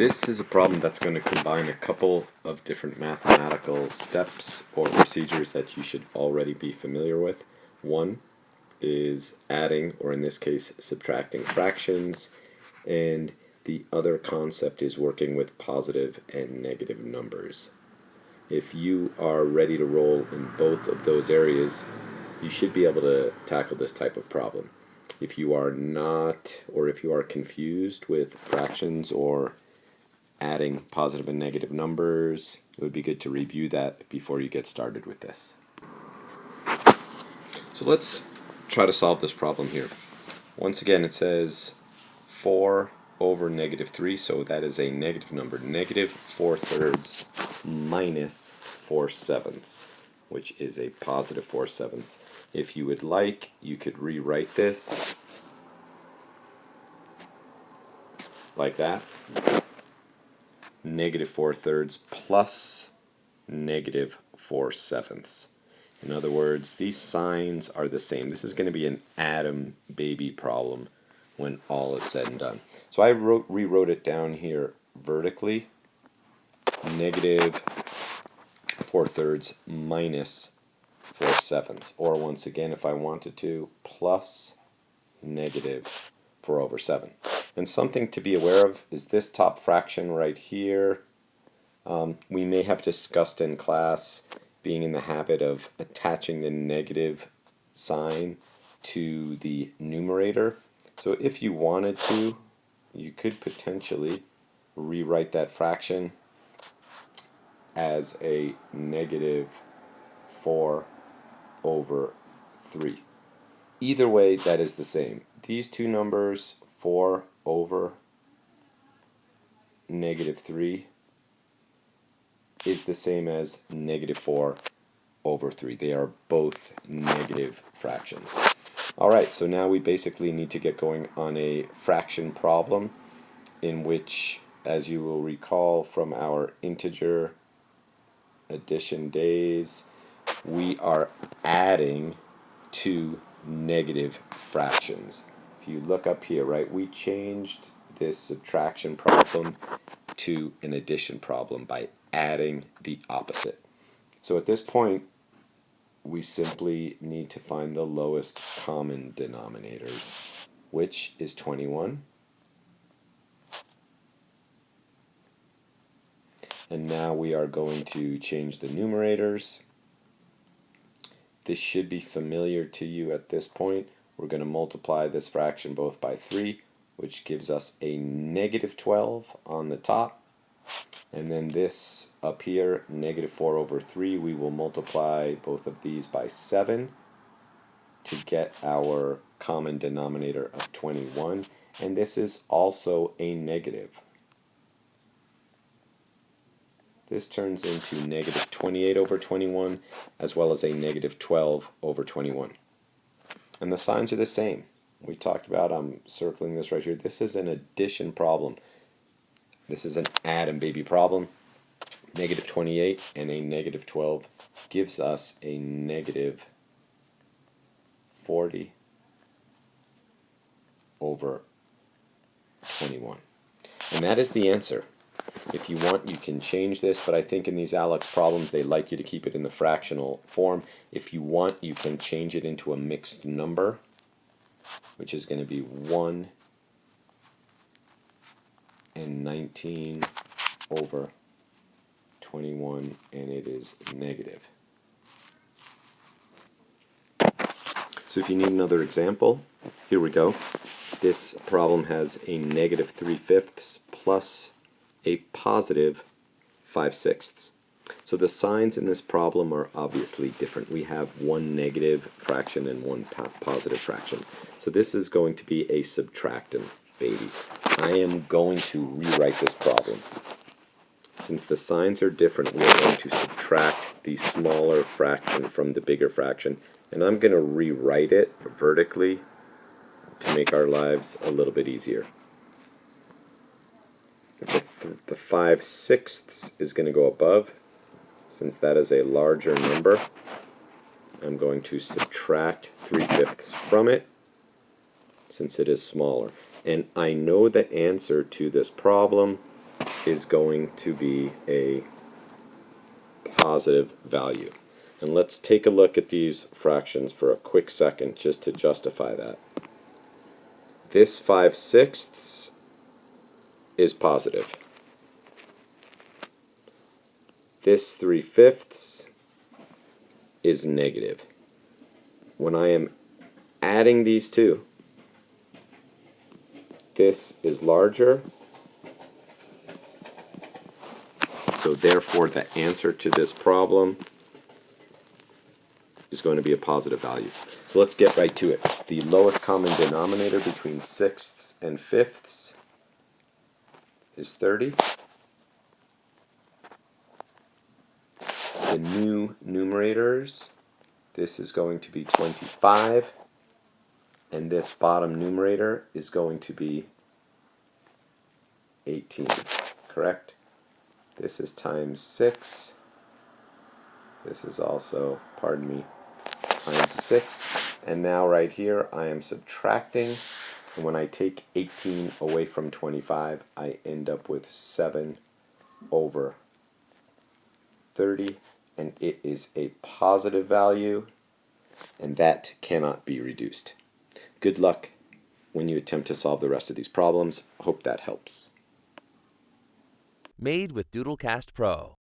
This is a problem that's going to combine a couple of different mathematical steps or procedures that you should already be familiar with. One is adding, or in this case, subtracting fractions, and the other concept is working with positive and negative numbers. If you are ready to roll in both of those areas, you should be able to tackle this type of problem. If you are not, or if you are confused with fractions or adding positive and negative numbers, it would be good to review that before you get started with this. So let's try to solve this problem here. Once again, it says 4 over negative 3, so that is a negative number. Negative 4/3 minus 4/7, which is a positive 4/7. If you would like, you could rewrite this like that. Negative 4/3 plus negative 4/7. In other words, these signs are the same. This is going to be an atom baby problem when all is said and done. So I rewrote it down here vertically. Negative 4/3 minus 4/7. Or once again, if I wanted to, plus negative 4/7. And something to be aware of is this top fraction right here. We may have discussed in class being in the habit of attaching the negative sign to the numerator. So if you wanted to, you could potentially rewrite that fraction as a negative 4/3. Either way, that is the same. These two numbers, 4 over negative 3, is the same as negative 4/3. They are both negative fractions. Alright, so now we basically need to get going on a fraction problem in which, as you will recall from our integer addition days, we are adding two negative fractions. If you look up here, right, we changed this subtraction problem to an addition problem by adding the opposite. So at this point, we simply need to find the lowest common denominators, which is 21. And now we are going to change the numerators. This should be familiar to you at this point. We're going to multiply this fraction both by 3, which gives us a negative 12 on the top. And then this up here, negative 4/3, we will multiply both of these by 7 to get our common denominator of 21. And this is also a negative. This turns into negative 28/21, as well as a negative 12/21. And the signs are the same. We talked about, I'm circling this right here. This is an addition problem. This is an atom baby problem. Negative 28 and a negative 12 gives us a negative 40/21. And that is the answer. If you want, you can change this, but I think in these ALEKS problems they like you to keep it in the fractional form. If you want, you can change it into a mixed number, which is going to be 1 and 19/21, and it is negative. So if you need another example, here we go. This problem has a negative 3/5 plus a positive 5/6. So the signs in this problem are obviously different. We have one negative fraction and one positive fraction. So this is going to be a subtractant baby. I am going to rewrite this problem. Since the signs are different, we are going to subtract the smaller fraction from the bigger fraction, and I'm going to rewrite it vertically to make our lives a little bit easier. The 5/6 is going to go above. Since that is a larger number, I'm going to subtract 3/5 from it, since it is smaller. And I know the answer to this problem is going to be a positive value. And let's take a look at these fractions for a quick second just to justify that. This 5/6 is positive. This 3/5 is negative. When I am adding these two, this is larger, so therefore the answer to this problem is going to be a positive value. So let's get right to it. The lowest common denominator between sixths and fifths is 30. The new numerators, this is going to be 25, and this bottom numerator is going to be 18, correct? This is times 6. This is also, pardon me, times 6. And now right here I am subtracting. And when I take 18 away from 25, I end up with 7 over 30. And it is a positive value. And that cannot be reduced. Good luck when you attempt to solve the rest of these problems. Hope that helps. Made with Doodlecast Pro.